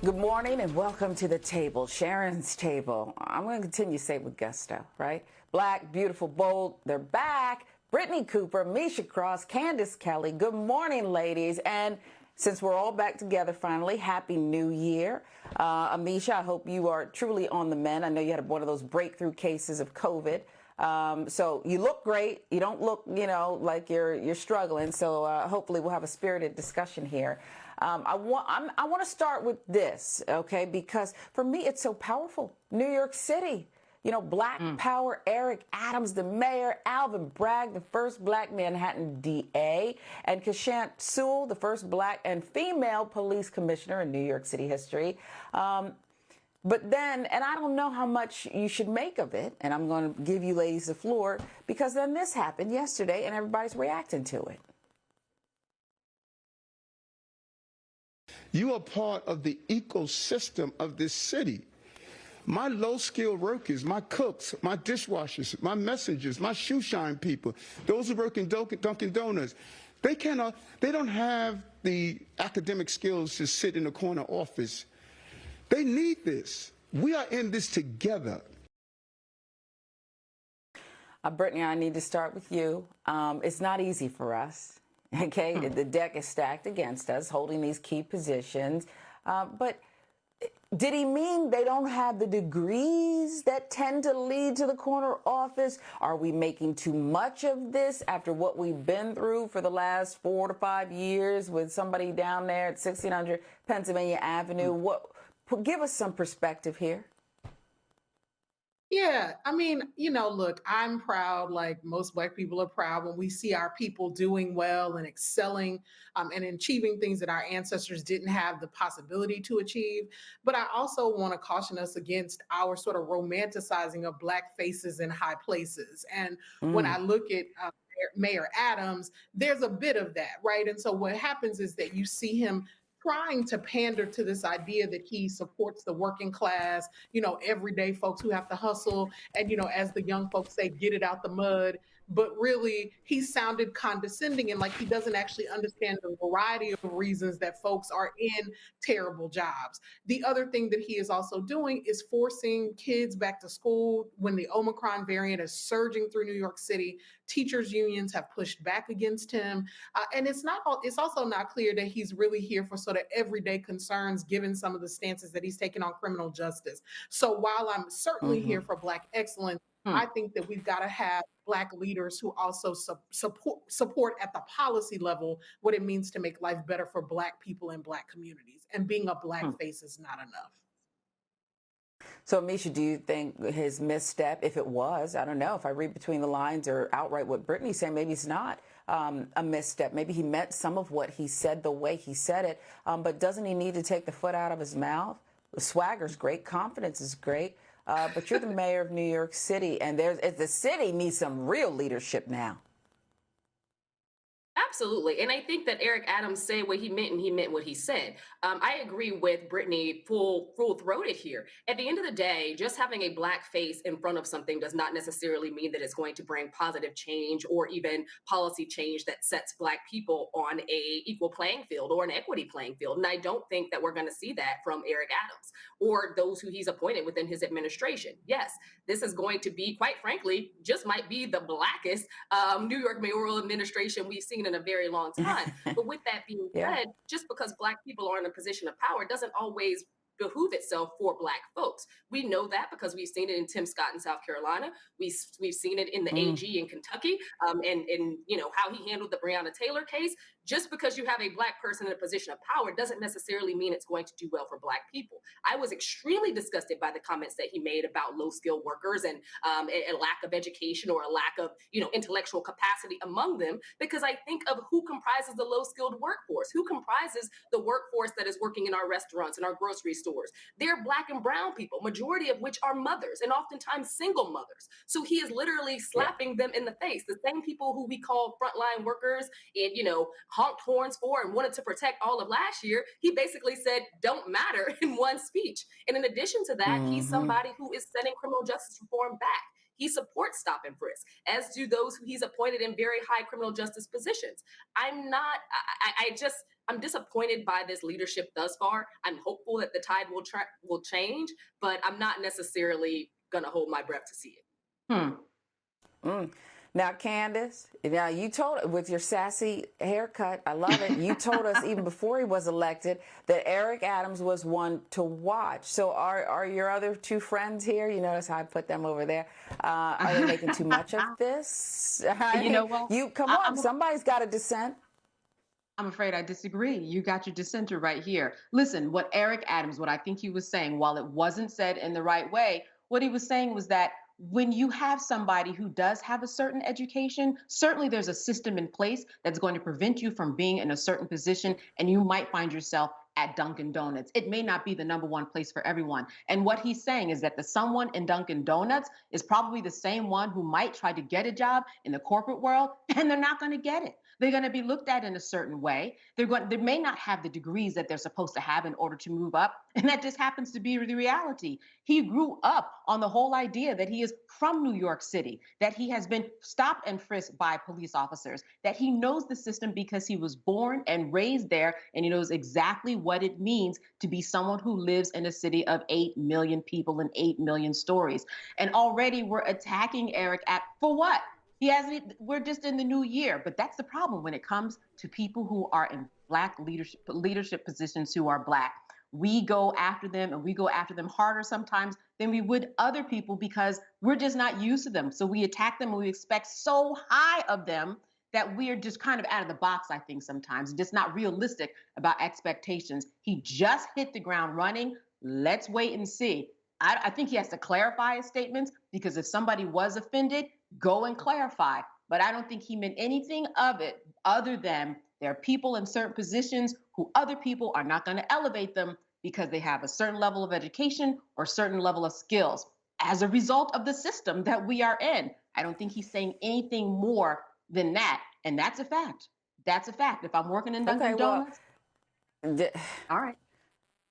Good morning and welcome to the table, Sharon's table. I'm going to continue to say it with gusto, right? Black, beautiful, bold, they're back. Brittney Cooper, Ameshia Cross, Candace, Kelley. Good morning, ladies. And since we're all back together finally, Happy New Year. Ameshia, I hope you are truly on the mend. I know you had one of those breakthrough cases of COVID. So you look great. You don't look, like you're struggling. So hopefully we'll have a spirited discussion here. I want to start with this, okay, because for me it's so powerful. New York City, Black Power, Eric Adams, the mayor, Alvin Bragg, the first Black Manhattan DA, and Keechant Sewell, the first Black and female police commissioner in New York City history. But then, and I don't know how much you should make of it, and I'm going to give you ladies the floor, because then this happened yesterday and everybody's reacting to it. You are part of the ecosystem of this city. My low-skilled workers, my cooks, my dishwashers, my messengers, my shoe shine people, those who work in Dunkin' Donuts, they don't have the academic skills to sit in a corner office. They need this. We are in this together. Brittney, I need to start with you. It's not easy for us. Okay, the deck is stacked against us, holding these key positions. But did he mean they don't have the degrees that tend to lead to the corner office? Are we making too much of this after what we've been through for the last 4 to 5 years with somebody down there at 1600 Pennsylvania Avenue? Give us some perspective here. Yeah, I mean, look, I'm proud, like most Black people are proud when we see our people doing well and excelling and achieving things that our ancestors didn't have the possibility to achieve. But I also want to caution us against our sort of romanticizing of Black faces in high places. And when I look at Mayor Adams, there's a bit of that, right? And so what happens is that you see him trying to pander to this idea that he supports the working class, everyday folks who have to hustle and, as the young folks say, get it out the mud. But really, he sounded condescending and like he doesn't actually understand the variety of reasons that folks are in terrible jobs. The other thing that he is also doing is forcing kids back to school when the Omicron variant is surging through New York City. Teachers' unions have pushed back against him. And it's also not clear that he's really here for sort of everyday concerns, given some of the stances that he's taken on criminal justice. So while I'm certainly here for Black excellence, I think that we've got to have Black leaders who also support at the policy level what it means to make life better for Black people in Black communities. And being a Black face is not enough. So, Ameshia, do you think his misstep, if it was, I don't know, if I read between the lines or outright what Brittney's saying, maybe it's not a misstep. Maybe he meant some of what he said the way he said it, but doesn't he need to take the foot out of his mouth? The swagger's great, confidence is great, but you're the mayor of New York City, and the city needs some real leadership now. Absolutely. And I think that Eric Adams said what he meant and he meant what he said. I agree with Brittney full-throated here. At the end of the day, just having a Black face in front of something does not necessarily mean that it's going to bring positive change or even policy change that sets Black people on a equal playing field or an equity playing field. And I don't think that we're going to see that from Eric Adams or those who he's appointed within his administration. Yes, this is going to be, quite frankly, just might be the blackest New York mayoral administration we've seen in a very long time. But with that being said, just because Black people are in a position of power doesn't always behoove itself for Black folks. We know that because we've seen it in Tim Scott in South Carolina. We've seen it in the AG in Kentucky, and how he handled the Breonna Taylor case. Just because you have a Black person in a position of power doesn't necessarily mean it's going to do well for Black people. I was extremely disgusted by the comments that he made about low-skilled workers and a lack of education or a lack of intellectual capacity among them, because I think of who comprises the low-skilled workforce, who comprises the workforce that is working in our restaurants and our grocery stores. They're Black and brown people, majority of which are mothers and oftentimes single mothers. So he is literally slapping them in the face. The same people who we call frontline workers and, honked horns for and wanted to protect all of last year, he basically said don't matter in one speech. And in addition to that, he's somebody who is setting criminal justice reform back. he supports stop and frisk, as do those who he's appointed in very high criminal justice positions. I'm disappointed by this leadership thus far. I'm hopeful that the tide will change, but I'm not necessarily going to hold my breath to see it. Mm. Now, Candace, now you told with your sassy haircut, I love it. You told us even before he was elected that Eric Adams was one to watch. So are your other two friends here? You notice how I put them over there. Are they making too much of this? You know what? You come on, somebody's got to dissent. I'm afraid I disagree. You got your dissenter right here. Listen, what Eric Adams, what I think he was saying, while it wasn't said in the right way, what he was saying was that when you have somebody who does have a certain education, certainly there's a system in place that's going to prevent you from being in a certain position, and you might find yourself at Dunkin' Donuts. It may not be the number one place for everyone. And what he's saying is that the someone in Dunkin' Donuts is probably the same one who might try to get a job in the corporate world, and they're not going to get it. They're going to be looked at in a certain way. They may not have the degrees that they're supposed to have in order to move up. And that just happens to be the reality. He grew up on the whole idea that he is from New York City, that he has been stopped and frisked by police officers, that he knows the system because he was born and raised there, and he knows exactly what it means to be someone who lives in a city of 8 million people and 8 million stories. And already we're attacking Eric for what? He hasn't. We're just in the new year, but that's the problem when it comes to people who are in Black leadership positions who are Black. We go after them, and we go after them harder sometimes than we would other people because we're just not used to them. So we attack them and we expect so high of them that we are just kind of out of the box, I think, sometimes, just not realistic about expectations. He just hit the ground running. Let's wait and see. I think he has to clarify his statements, because if somebody was offended, go and clarify. But I don't think he meant anything of it other than there are people in certain positions who other people are not going to elevate them because they have a certain level of education or certain level of skills as a result of the system that we are in. I don't think he's saying anything more than that. And that's a fact. That's a fact. If I'm working in Dunkin' Donuts, all right.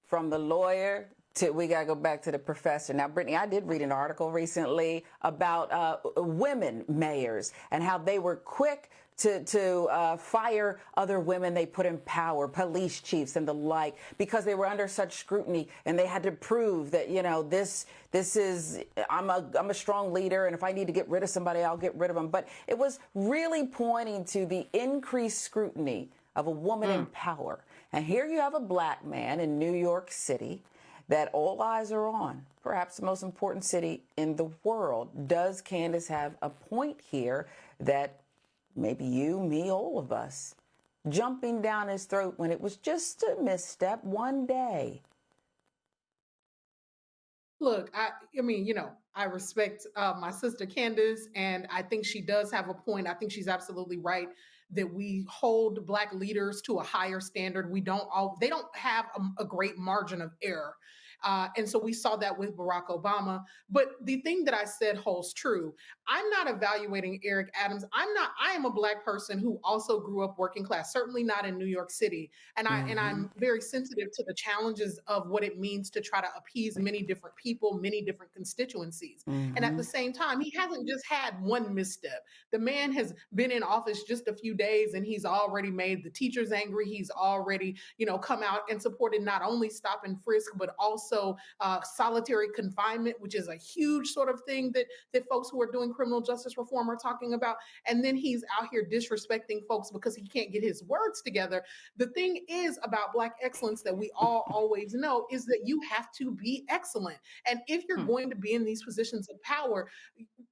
From the lawyer we got to go back to the professor. Now, Brittney, I did read an article recently about women mayors and how they were quick to fire other women they put in power, police chiefs and the like, because they were under such scrutiny and they had to prove that, you know, this is, I'm a strong leader, and if I need to get rid of somebody, I'll get rid of them. But it was really pointing to the increased scrutiny of a woman in power. And here you have a Black man in New York City that all eyes are on, perhaps the most important city in the world. Does Candace have a point here that maybe you, me, all of us, jumping down his throat when it was just a misstep one day? Look, I mean, you know, I respect my sister Candace, and I think she does have a point. I think she's absolutely right that we hold Black leaders to a higher standard. They don't have a great margin of error. And so we saw that with Barack Obama. But the thing that I said holds true. I'm not evaluating Eric Adams. I am a Black person who also grew up working class, certainly not in New York City. And I'm very sensitive to the challenges of what it means to try to appease many different people, many different constituencies. And at the same time, he hasn't just had one misstep. The man has been in office just a few days, and he's already made the teachers angry. He's already, you know, come out and supported not only stop and frisk, but also solitary confinement, which is a huge sort of thing that folks who are doing criminal justice reform are talking about. And then he's out here disrespecting folks because he can't get his words together. The thing is about Black excellence that we all always know is that you have to be excellent. And if you're going to be in these positions of power,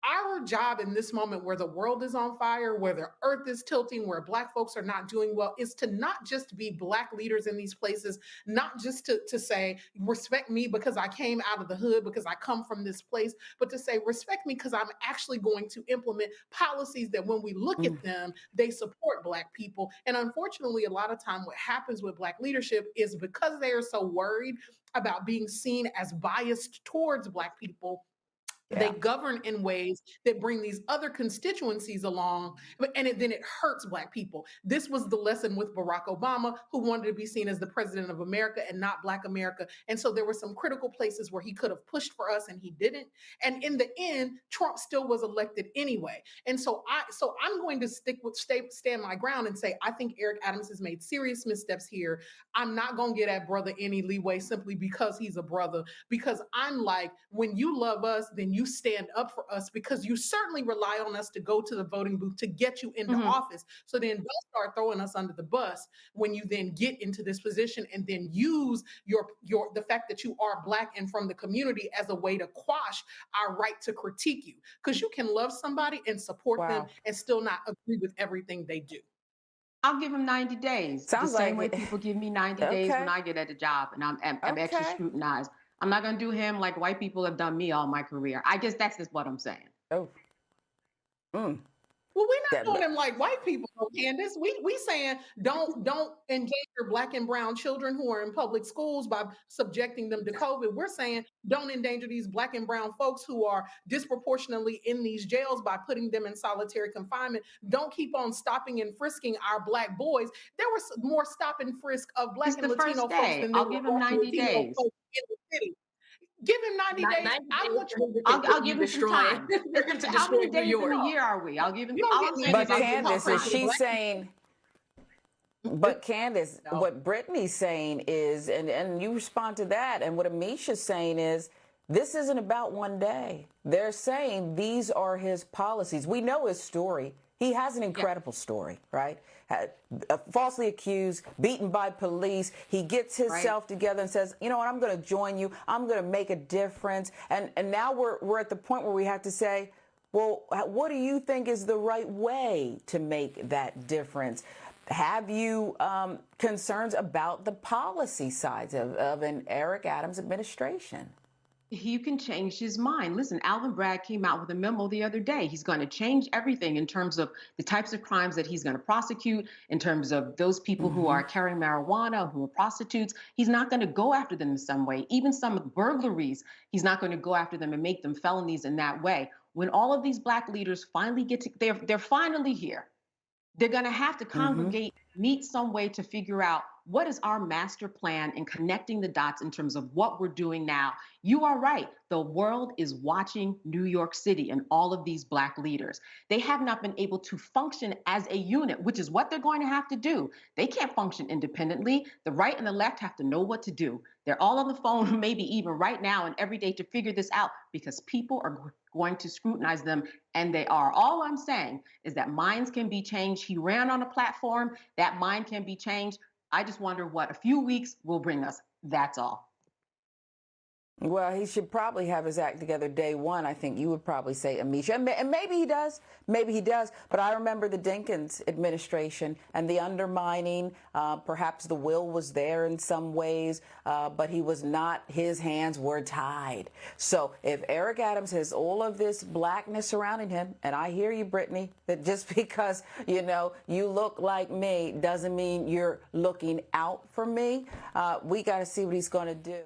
our job in this moment where the world is on fire, where the earth is tilting, where Black folks are not doing well, is to not just be Black leaders in these places, not just to say, respect me because I came out of the hood, because I come from this place, but to say, respect me because I'm actually going to implement policies that when we look at them, they support Black people. And unfortunately, a lot of time what happens with Black leadership is because they are so worried about being seen as biased towards Black people, They Yeah. govern in ways that bring these other constituencies along, then it hurts Black people. This was the lesson with Barack Obama, who wanted to be seen as the president of America and not Black America. And so there were some critical places where he could have pushed for us and he didn't. And in the end, Trump still was elected anyway. And I'm going to stand my ground and say I think Eric Adams has made serious missteps here. I'm not going to get at brother any leeway simply because he's a brother, because I'm like, when you love us, then you stand up for us, because you certainly rely on us to go to the voting booth to get you into office. So then don't start throwing us under the bus when you then get into this position and then use the fact that you are Black and from the community as a way to quash our right to critique you. Because you can love somebody and support them Wow. and still not agree with everything they do. I'll give him 90 days, the Sounds same like way it. people give me 90 days when Okay. I get at a job and I'm extra Okay. scrutinized. I'm not going to do him like white people have done me all my career. I guess that's just what I'm saying. Oh. Mm. Well, we're not doing That, them like white people, though, Candace. We saying don't endanger Black and brown children who are in public schools by subjecting them to COVID. We're saying don't endanger these Black and brown folks who are disproportionately in these jails by putting them in solitary confinement. Don't keep on stopping and frisking our Black boys. There was more stop and frisk of It's Black and the first Latino folks day. than there I'll were give him Black and 90 Latino days. folks in the city. Give him 90 days. 90 I days want for you him to to I'll continue give him some destroying, time. for him to How destroy many New days in York. a year are we? I'll give him. you don't All get I'm 90 saying is but I'll days give to him some talk Candace, is crazy to time. she Black saying? people. But Candace, No. what Brittney's saying is, and you respond to that, and what Ameshia's saying is, this isn't about one day. They're saying these are his policies. We know his story. He has an incredible story, right? Falsely accused, beaten by police. He gets Right. himself together and says, you know what, I'm going to join you. I'm going to make a difference. And now we're at the point where we have to say, well, what do you think is the right way to make that difference? Have you concerns about the policy sides of an Eric Adams administration? He can change his mind. Listen, Alvin Bragg came out with a memo the other day. He's going to change everything in terms of the types of crimes that he's going to prosecute, in terms of those people who are carrying marijuana, who are prostitutes. He's not going to go after them in some way. Even some of the burglaries, he's not going to go after them and make them felonies in that way. When all of these Black leaders finally get to, they're finally here. They're going to have to congregate, meet some way to figure out what is our master plan and connecting the dots in terms of what we're doing now. You are right. The world is watching New York City and all of these Black leaders. They have not been able to function as a unit, which is what they're going to have to do. They can't function independently. The right and the left have to know what to do. They're all on the phone, maybe even right now and every day, to figure this out, because people are going to scrutinize them, and they are. All I'm saying is that minds can be changed. He ran on a platform. That mind can be changed. I just wonder what a few weeks will bring us. That's all. Well, he should probably have his act together day one. I think you would probably say, Ameshia. And maybe he does. Maybe he does. But I remember the Dinkins administration and the undermining. Perhaps the will was there in some ways, but he was not. His hands were tied. So if Eric Adams has all of this Blackness surrounding him, and I hear you, Brittney, that just because, you look like me doesn't mean you're looking out for me. We got to see what he's going to do.